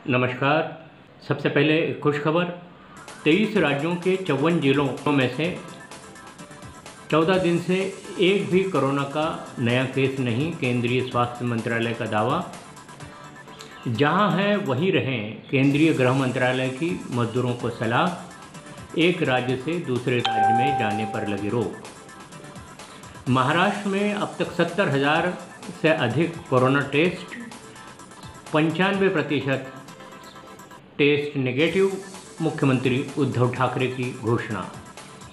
नमस्कार। सबसे पहले खुशखबर। 23 राज्यों के 54 जिलों में से 14 दिन से एक भी कोरोना का नया केस नहीं, केंद्रीय स्वास्थ्य मंत्रालय का दावा। जहां हैं वहीं रहें, केंद्रीय गृह मंत्रालय की मजदूरों को सलाह। एक राज्य से दूसरे राज्य में जाने पर लगी रोक। महाराष्ट्र में अब तक 70,000 से अधिक कोरोना टेस्ट, 95% टेस्ट नेगेटिव। मुख्यमंत्री उद्धव ठाकरे की घोषणा।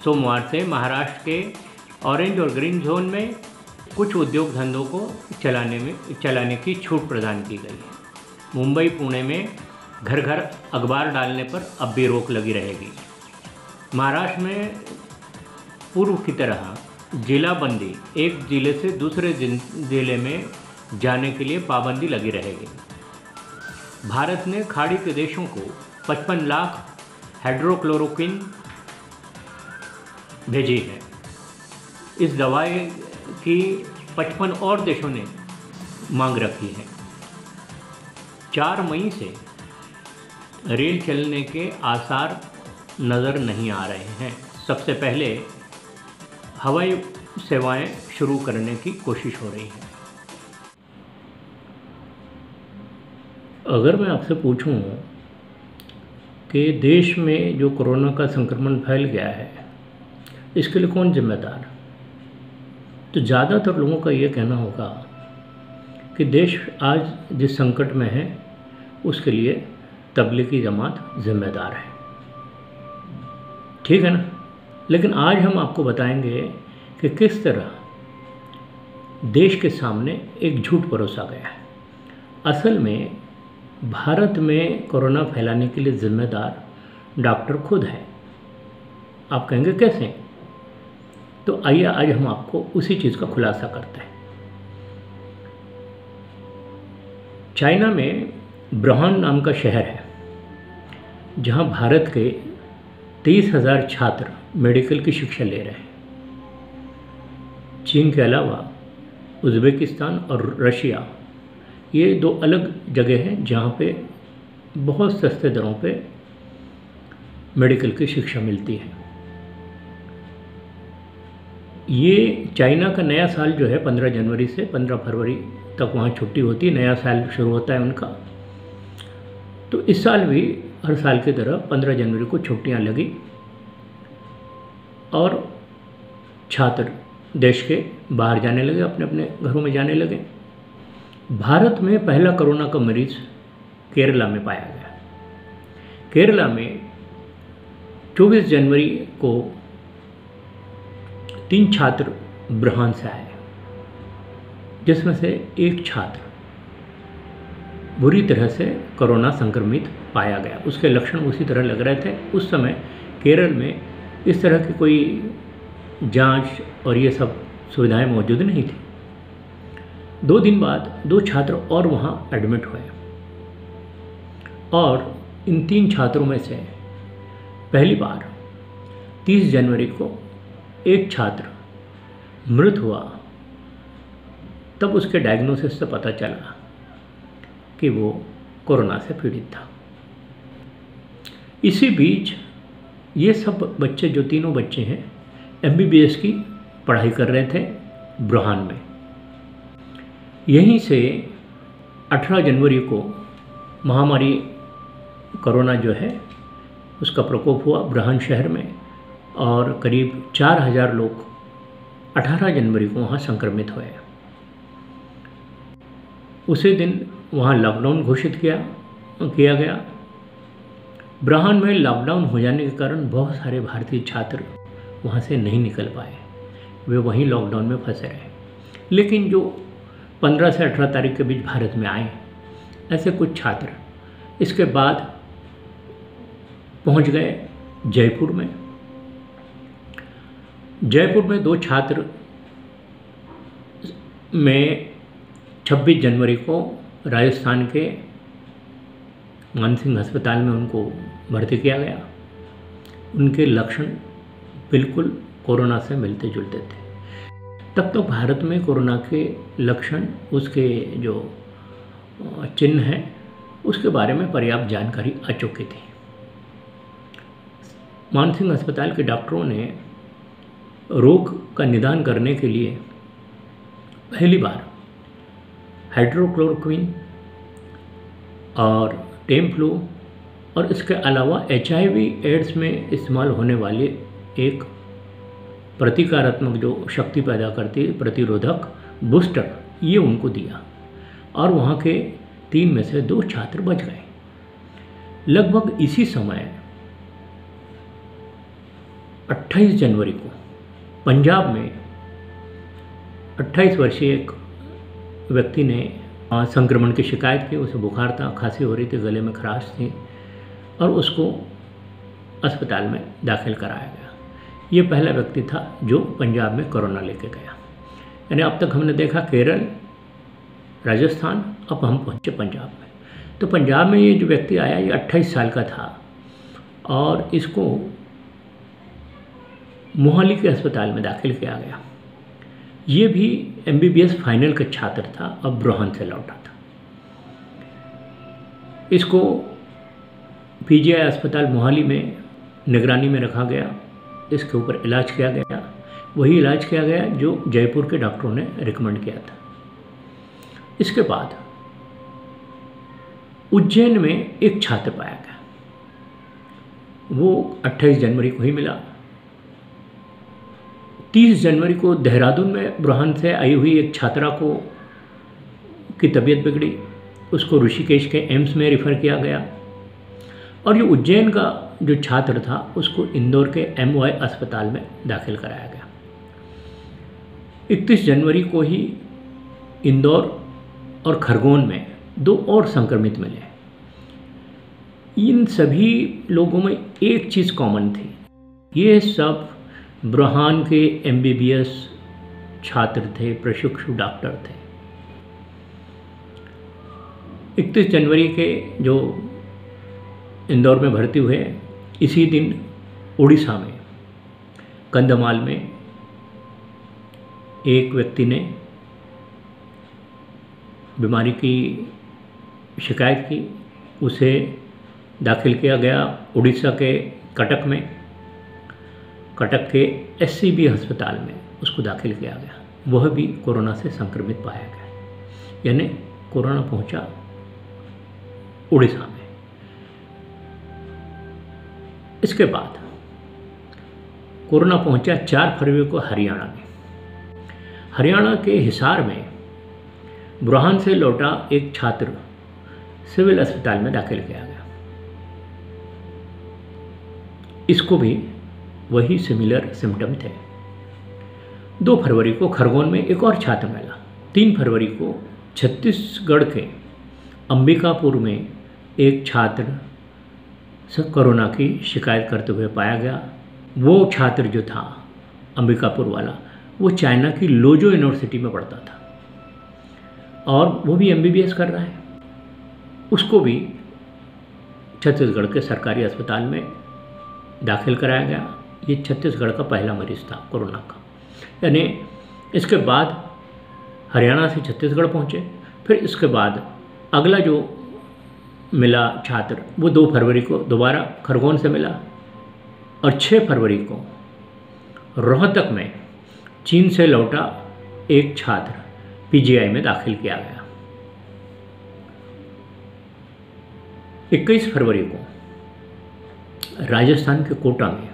सोमवार से महाराष्ट्र के ऑरेंज और ग्रीन जोन में कुछ उद्योग धंधों को चलाने की छूट प्रदान की गई है। मुंबई पुणे में घर घर अखबार डालने पर अब भी रोक लगी रहेगी। महाराष्ट्र में पूर्व की तरह जिला बंदी, एक जिले से दूसरे जिले में जाने के लिए पाबंदी लगी रहेगी। भारत ने खाड़ी के देशों को 55 लाख हाइड्रोक्लोरोक्विन भेजी है। इस दवाई की 55 और देशों ने मांग रखी है। 4 मई से रेल चलने के आसार नज़र नहीं आ रहे हैं। सबसे पहले हवाई सेवाएं शुरू करने की कोशिश हो रही है। अगर मैं आपसे पूछूं कि देश में जो कोरोना का संक्रमण फैल गया है, इसके लिए कौन जिम्मेदार, तो ज़्यादातर लोगों का ये कहना होगा कि देश आज जिस संकट में है उसके लिए तबलीगी जमात जिम्मेदार है। ठीक है ना। लेकिन आज हम आपको बताएंगे कि किस तरह देश के सामने एक झूठ परोसा गया है। असल में भारत में कोरोना फैलाने के लिए जिम्मेदार डॉक्टर खुद है। आप कहेंगे कैसे? तो आइए आज हम आपको उसी चीज़ का खुलासा करते हैं। चाइना में वुहान नाम का शहर है जहां भारत के 23,000 छात्र मेडिकल की शिक्षा ले रहे हैं। चीन के अलावा उज़्बेकिस्तान और रशिया, ये 2 अलग जगह हैं जहाँ पे बहुत सस्ते दरों पे मेडिकल की शिक्षा मिलती है। ये चाइना का नया साल जो है 15 जनवरी से 15 फरवरी तक वहाँ छुट्टी होती है, नया साल शुरू होता है उनका। तो इस साल भी हर साल की तरह 15 जनवरी को छुट्टियाँ लगी और छात्र देश के बाहर जाने लगे, अपने अपने घरों में जाने लगे। भारत में पहला कोरोना का मरीज केरला में पाया गया। केरला में 24 जनवरी को 3 छात्र वुहान से आए, जिसमें से एक छात्र बुरी तरह से कोरोना संक्रमित पाया गया। उसके लक्षण उसी तरह लग रहे थे। उस समय केरल में इस तरह की कोई जांच और ये सब सुविधाएं मौजूद नहीं थी। 2 दिन बाद 2 छात्र और वहाँ एडमिट हुए और इन 3 छात्रों में से पहली बार 30 जनवरी को एक छात्र मृत हुआ। तब उसके डायग्नोसिस से पता चला कि वो कोरोना से पीड़ित था। इसी बीच ये सब बच्चे, जो तीनों बच्चे हैं, MBBS की पढ़ाई कर रहे थे वुहान में। यहीं से 18 जनवरी को महामारी कोरोना जो है उसका प्रकोप हुआ वुहान शहर में और करीब 4,000 लोग 18 जनवरी को वहाँ संक्रमित हुए। उसी दिन वहाँ लॉकडाउन घोषित किया गया। वुहान में लॉकडाउन हो जाने के कारण बहुत सारे भारतीय छात्र वहाँ से नहीं निकल पाए, वे वहीं लॉकडाउन में फंसे रहे। लेकिन जो 15 से 18 तारीख के बीच भारत में आए, ऐसे कुछ छात्र इसके बाद पहुंच गए जयपुर में। जयपुर में 2 छात्र में 26 जनवरी को राजस्थान के मानसिंह अस्पताल में उनको भर्ती किया गया। उनके लक्षण बिल्कुल कोरोना से मिलते जुलते थे। तब तो भारत में कोरोना के लक्षण, उसके जो चिन्ह हैं, उसके बारे में पर्याप्त जानकारी आ चुकी थी। मानसिंह अस्पताल के डॉक्टरों ने रोग का निदान करने के लिए पहली बार हाइड्रोक्लोरोक्विन और टेम्फ्लू और इसके अलावा HIV एड्स में इस्तेमाल होने वाले एक प्रतिकारात्मक जो शक्ति पैदा करती है प्रतिरोधक बूस्टर, ये उनको दिया और वहाँ के 3 में से 2 छात्र बच गए। लगभग इसी समय 28 जनवरी को पंजाब में 28 वर्षीय एक व्यक्ति ने संक्रमण की शिकायत की। उसे बुखार था, खांसी हो रही थी, गले में खराश थी और उसको अस्पताल में दाखिल कराया गया। ये पहला व्यक्ति था जो पंजाब में कोरोना लेके गया। यानी अब तक हमने देखा केरल, राजस्थान, अब हम पहुँचे पंजाब में। तो पंजाब में ये जो व्यक्ति आया ये 28 साल का था और इसको मोहाली के अस्पताल में दाखिल किया गया। ये भी MBBS फाइनल का छात्र था, अब ब्रोहान से लौटा था। इसको PGI अस्पताल मोहाली में निगरानी में रखा गया, इसके ऊपर इलाज किया गया। वही इलाज किया गया जो जयपुर के डॉक्टरों ने रिकमेंड किया था। इसके बाद उज्जैन में एक छात्र पाया गया, वो 28 जनवरी को ही मिला। 30 जनवरी को देहरादून में बुरहान से आई हुई एक छात्रा की तबीयत बिगड़ी, उसको ऋषिकेश के एम्स में रेफर किया गया और ये उज्जैन का जो छात्र था उसको इंदौर के MY अस्पताल में दाखिल कराया गया। 31 जनवरी को ही इंदौर और खरगोन में 2 और संक्रमित मिले। इन सभी लोगों में एक चीज़ कॉमन थी, ये सब बुरहान के MBBS छात्र थे, प्रशिक्षु डॉक्टर थे। 31 जनवरी के जो इंदौर में भर्ती हुए, इसी दिन उड़ीसा में कंधमाल में एक व्यक्ति ने बीमारी की शिकायत की, उसे दाखिल किया गया उड़ीसा के कटक में। कटक के SCB अस्पताल में उसको दाखिल किया गया, वह भी कोरोना से संक्रमित पाया गया। यानी कोरोना पहुंचा उड़ीसा में। इसके बाद कोरोना पहुंचा 4 फरवरी को हरियाणा में। हरियाणा के हिसार में बुरहान से लौटा एक छात्र सिविल अस्पताल में दाखिल किया गया। इसको भी वही सिमिलर सिम्टम थे। 2 फरवरी को खरगोन में एक और छात्र मिला। 3 फरवरी को छत्तीसगढ़ के अंबिकापुर में एक छात्र कोरोना की शिकायत करते हुए पाया गया। वो छात्र जो था अंबिकापुर वाला, वो चाइना की लोजो यूनिवर्सिटी में पढ़ता था और वो भी MBBS कर रहा है। उसको भी छत्तीसगढ़ के सरकारी अस्पताल में दाखिल कराया गया। ये छत्तीसगढ़ का पहला मरीज था कोरोना का। यानी इसके बाद हरियाणा से छत्तीसगढ़ पहुँचे। फिर इसके बाद अगला जो मिला छात्र वो 2 फरवरी को दोबारा खरगोन से मिला और 6 फरवरी को रोहतक में चीन से लौटा एक छात्र PGI में दाखिल किया गया। 21 फरवरी को राजस्थान के कोटा में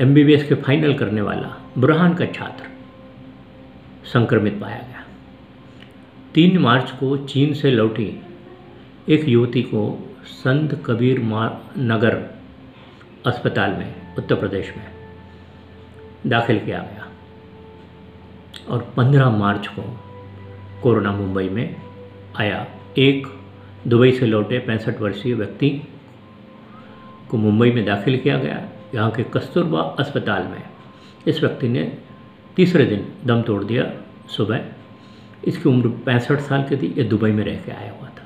MBBS के फाइनल करने वाला बुरहान का छात्र संक्रमित पाया गया। 3 मार्च को चीन से लौटी एक युवती को संत कबीर नगर अस्पताल में उत्तर प्रदेश में दाखिल किया गया और 15 मार्च को कोरोना मुंबई में आया। एक दुबई से लौटे 65 वर्षीय व्यक्ति को मुंबई में दाखिल किया गया। यहाँ के कस्तूरबा अस्पताल में इस व्यक्ति ने तीसरे दिन दम तोड़ दिया सुबह। इसकी उम्र 65 साल की थी। ये दुबई में रह के आया हुआ था।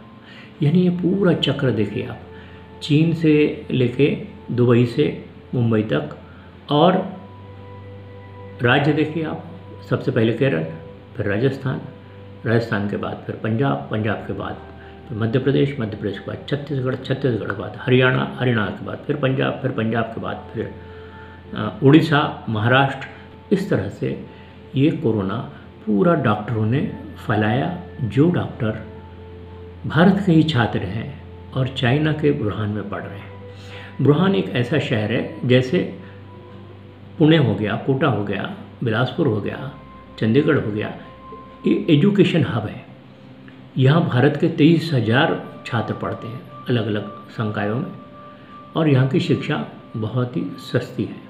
यानी ये पूरा चक्र देखिए आप, चीन से लेके दुबई से मुंबई तक। और राज्य देखिए आप, सबसे पहले केरल, फिर राजस्थान, राजस्थान के बाद फिर पंजाब, पंजाब के बाद फिर मध्य प्रदेश के बाद छत्तीसगढ़ के बाद हरियाणा के बाद फिर पंजाब के बाद फिर उड़ीसा, महाराष्ट्र, इस तरह से ये कोरोना पूरा डॉक्टरों ने फैलाया। जो डॉक्टर भारत के ही छात्र हैं और चाइना के वुहान में पढ़ रहे हैं। वुहान एक ऐसा शहर है जैसे पुणे हो गया, कोटा हो गया, बिलासपुर हो गया, चंडीगढ़ हो गया, ये एजुकेशन हब है। यहाँ भारत के 23,000 छात्र पढ़ते हैं अलग अलग संकायों में, और यहाँ की शिक्षा बहुत ही सस्ती है।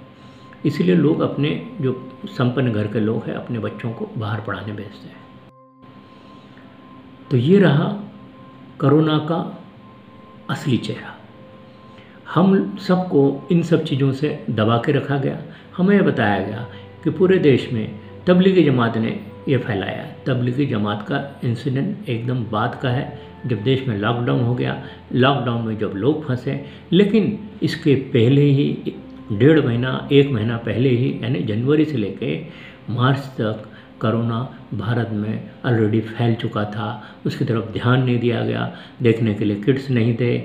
इसलिए लोग अपने जो संपन्न घर के लोग हैं अपने बच्चों को बाहर पढ़ाने भेजते हैं। तो ये रहा कोरोना का असली चेहरा। हम सबको इन सब चीज़ों से दबा के रखा गया। हमें बताया गया कि पूरे देश में तबलीगी जमात ने ये फैलाया। तबलीगी जमात का इंसिडेंट एकदम बाद का है, जब देश में लॉकडाउन हो गया। लॉकडाउन में जब लोग फंसे, लेकिन इसके पहले ही 1.5 महीना 1 महीना पहले ही, यानी जनवरी से लेके मार्च तक कोरोना भारत में ऑलरेडी फैल चुका था। उसकी तरफ ध्यान नहीं दिया गया। देखने के लिए किट्स नहीं थे,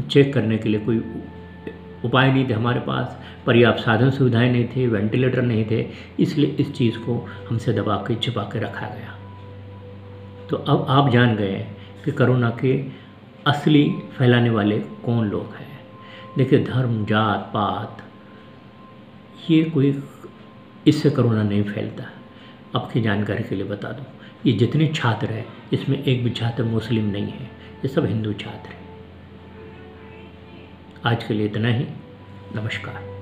चेक करने के लिए कोई उपाय नहीं थे हमारे पास, पर्याप्त साधन सुविधाएं नहीं थी, वेंटिलेटर नहीं थे। इसलिए इस चीज़ को हमसे दबा के छिपा के रखा गया। तो अब आप जान गए कि कोरोना के असली फैलाने वाले कौन लोग हैं। देखिए, धर्म, जात पात, ये कोई, इससे कोरोना नहीं फैलता। आपकी जानकारी के लिए बता दूं, ये जितने छात्र हैं इसमें एक भी छात्र मुस्लिम नहीं है, ये सब हिंदू छात्र हैं। आज के लिए इतना ही। नमस्कार।